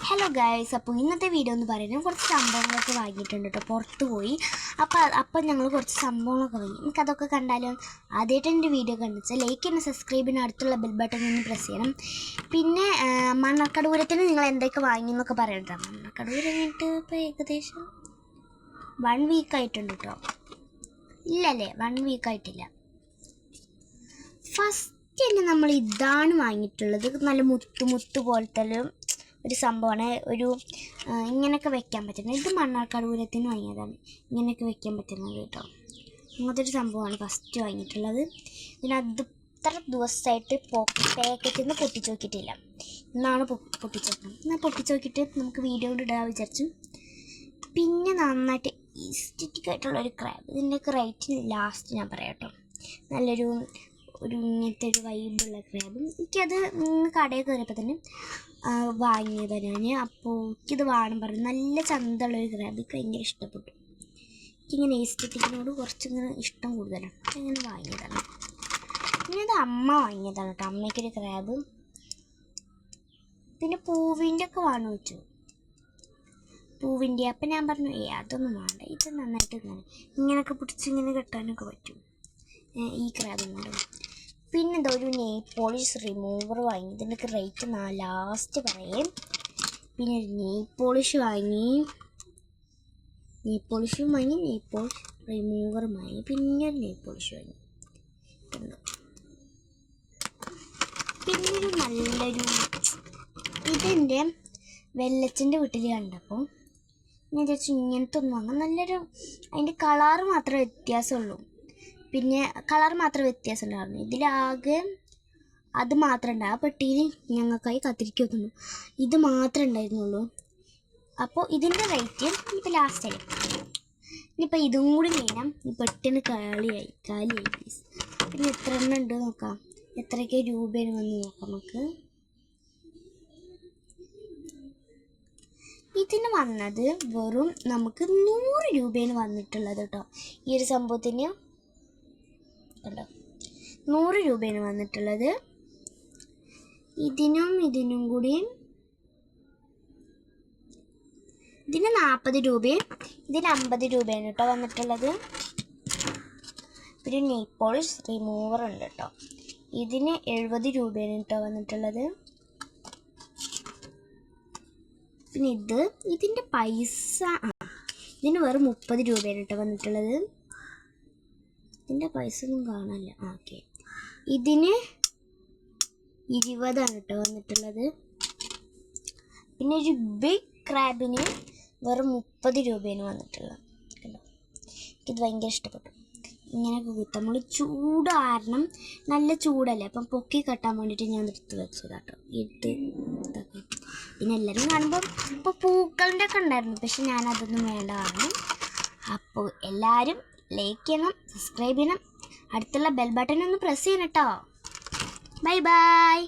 Hello guys, അപ്പോൾ ഇന്നത്തെ video എന്ന് പറയുന്നത് കുറച്ച് സംഭവങ്ങളൊക്കെ വാങ്ങിയിട്ടുണ്ട് കേട്ടോ. പുറത്ത് പോയി അപ്പം ഞങ്ങൾ കുറച്ച് സംഭവങ്ങളൊക്കെ വാങ്ങി. നമുക്കതൊക്കെ കണ്ടാലും ആദ്യമായിട്ട് എൻ്റെ വീഡിയോ കണ്ടിച്ചാൽ ലൈക്ക് ചെയ്യണം, സബ്സ്ക്രൈബ് ചെയ്യണം, അടുത്തുള്ള ബെൽ ബട്ടൺ ഒന്ന് പ്രസ് ചെയ്യണം. പിന്നെ മണ്ണക്കടപൂരത്തിന് നിങ്ങൾ എന്തൊക്കെ വാങ്ങി എന്നൊക്കെ പറയട്ടോ. മണ്ണക്കടപൂരം കഴിഞ്ഞിട്ട് ഇപ്പോൾ ഏകദേശം 1 വീക്ക് ആയിട്ടുണ്ട് കേട്ടോ. ഇല്ലല്ലേ, 1 വീക്ക് ആയിട്ടില്ല. ഫസ്റ്റ് തന്നെ നമ്മൾ ഇതാണ് വാങ്ങിയിട്ടുള്ളത്. നല്ല മുത്ത് പോലത്തെ ഒരു സംഭവമാണ്. ഇങ്ങനെയൊക്കെ വെക്കാൻ പറ്റുന്നത്. ഇത് മണ്ണാർക്കാട് വാങ്ങിയതാണ്. ഇങ്ങനെയൊക്കെ വെക്കാൻ പറ്റുന്നത് കേട്ടോ. അങ്ങനത്തെ ഒരു സംഭവമാണ് ഫസ്റ്റ് വാങ്ങിയിട്ടുള്ളത്. ഇതിനത് ഇത്ര ദിവസമായിട്ട് പാക്കറ്റിൽ നിന്ന് പൊട്ടിച്ച് നോക്കിയിട്ടില്ല. ഇന്നാണ് പൊട്ടിച്ച് നോക്കണം. എന്നാൽ പൊട്ടിച്ച് നോക്കിയിട്ട് നമുക്ക് വീഡിയോ ഇടാൻ വിചാരിച്ചു. പിന്നെ നന്നായിട്ട് ഈസ്റ്ററ്റിക് ആയിട്ടുള്ളൊരു ക്രാബ്. ഇതിൻ്റെയൊക്കെ റേറ്റ് ലാസ്റ്റ് ഞാൻ പറയാം കേട്ടോ. നല്ലൊരു ഇങ്ങനത്തെ ഒരു വൈബുള്ള ക്രാബ്. എനിക്കത് കടയിൽ കയറിയപ്പോൾ തന്നെ വാങ്ങിയതാണ് ഞാൻ. അപ്പോൾ എനിക്കിത് വേണം പറഞ്ഞു. നല്ല ചന്തമുള്ളൊരു ക്രാബ്. എനിക്ക് ഭയങ്കര ഇഷ്ടപ്പെട്ടു. എനിക്കിങ്ങനെ ഈസ്റ്ററ്റിക്കിനോട് കുറച്ചിങ്ങനെ ഇഷ്ടം കൂടുതലാണ്. അങ്ങനെ വാങ്ങിയതാണ്. പിന്നെ ഇത് അമ്മ വാങ്ങിയതാണ് കേട്ടോ. അമ്മയ്ക്കൊരു ക്രാബ്. പിന്നെ പൂവിൻ്റെ ഒക്കെ വാങ്ങി വെച്ചു. പൂവിൻ്റെ അപ്പം ഞാൻ പറഞ്ഞു അതൊന്നും വേണ്ട, ഇത് നന്നായിട്ട് ഇങ്ങനെയൊക്കെ പിടിച്ച് ഇങ്ങനെ കെട്ടാനൊക്കെ പറ്റും ഈ ക്രാബും കൊണ്ട്. പിന്നെ എന്താ ഒരു നെയിൽ പോളിഷ് റിമൂവർ വാങ്ങി. ഇതിൻ്റെയൊക്കെ റേറ്റ് ലാസ്റ്റ് പറയാം. പിന്നെ ഒരു നെയിൽ പോളിഷ് വാങ്ങി. നെയിൽ പോളിഷും വാങ്ങി, നെയിൽ പോളിഷ് റിമൂവറും വാങ്ങി. പിന്നെ ഒരു നെയിൽ പോളിഷ് വാങ്ങി. പിന്നെ ഒരു നല്ലൊരു ഇതെൻ്റെ വെല്ലച്ചൻ്റെ വീട്ടിൽ കണ്ടപ്പോൾ ഞാൻ വിചാരിച്ചു ഇങ്ങനത്തെ ഒന്നും വാങ്ങാം. നല്ലൊരു അതിൻ്റെ കളറ് മാത്രമേ വ്യത്യാസമുള്ളൂ. പിന്നെ കളർ മാത്രമേ വ്യത്യാസം ഉണ്ടായിരുന്നു. ഇതിലാകെ അത് മാത്രമേ ഉണ്ടാകും. ആ പെട്ടിയിൽ ഞങ്ങൾക്കായി കത്തിരിക്കുന്നു. ഇത് മാത്രമേ ഉണ്ടായിരുന്നുള്ളൂ. അപ്പോൾ ഇതിൻ്റെ റേറ്റ് ഇപ്പോൾ ലാസ്റ്റ് ആയി. ഇനിയിപ്പോൾ ഇതും കൂടി വേണം. ഈ പെട്ടിന് കാലിയായി പ്ലീസ്. പിന്നെ എത്ര എണ്ണം ഉണ്ട് നോക്കാം. എത്രയൊക്കെ രൂപയാണ് വന്ന് നോക്കാം നമുക്ക്. ഇതിന് വന്നത് വെറും നമുക്ക് 100 രൂപയാണ് വന്നിട്ടുള്ളത് കേട്ടോ. ഈ ഒരു സംഭവത്തിന് 100 രൂപയാണ് വന്നിട്ടുള്ളത്. ഇതിനും കൂടി ഇതിന് 40 രൂപയും ഇതിന് 50 രൂപയാണ് കേട്ടോ വന്നിട്ടുള്ളത്. പിന്നെ നെയിൽ പോളിഷ് റിമൂവർ ഉണ്ട് കേട്ടോ. ഇതിന് 70 രൂപയാണ് കേട്ടോ വന്നിട്ടുള്ളത്. പിന്നെ ഇതിൻ്റെ പൈസ ഇതിന് വെറും 30 രൂപയാണ് കേട്ടോ വന്നിട്ടുള്ളത്. ഇതിൻ്റെ പൈസ ഒന്നും കാണാനില്ല. ഓക്കെ, ഇതിന് 20 കേട്ടോ വന്നിട്ടുള്ളത്. പിന്നെ ഒരു ബിഗ് ക്രാബിന് വെറും 30 രൂപയാണ് വന്നിട്ടുള്ളത് കേട്ടോ. എനിക്കിത് ഭയങ്കര ഇഷ്ടപ്പെട്ടു. ഇങ്ങനെയൊക്കെ കുത്താം. നമ്മൾ ചൂട് കാരണം നല്ല ചൂടല്ലേ, അപ്പം പൊക്കി കെട്ടാൻ വേണ്ടിയിട്ട് ഞാൻ എടുത്ത് വെച്ചതാട്ടോ. ഇതൊക്കെ പിന്നെ എല്ലാവരും കാണുമ്പോൾ ഇപ്പോൾ പൂക്കളുടെ ഒക്കെ ഉണ്ടായിരുന്നു. പക്ഷെ ഞാനതൊന്നും വേണ്ടതാണ്. അപ്പോൾ എല്ലാവരും ലൈക്ക് ചെയ്യണം, സബ്സ്ക്രൈബ് ചെയ്യണം, അടുത്തുള്ള ബെൽ ബട്ടൺ ഒന്ന് പ്രസ് ചെയ്യണം കേട്ടോ. Bye bye.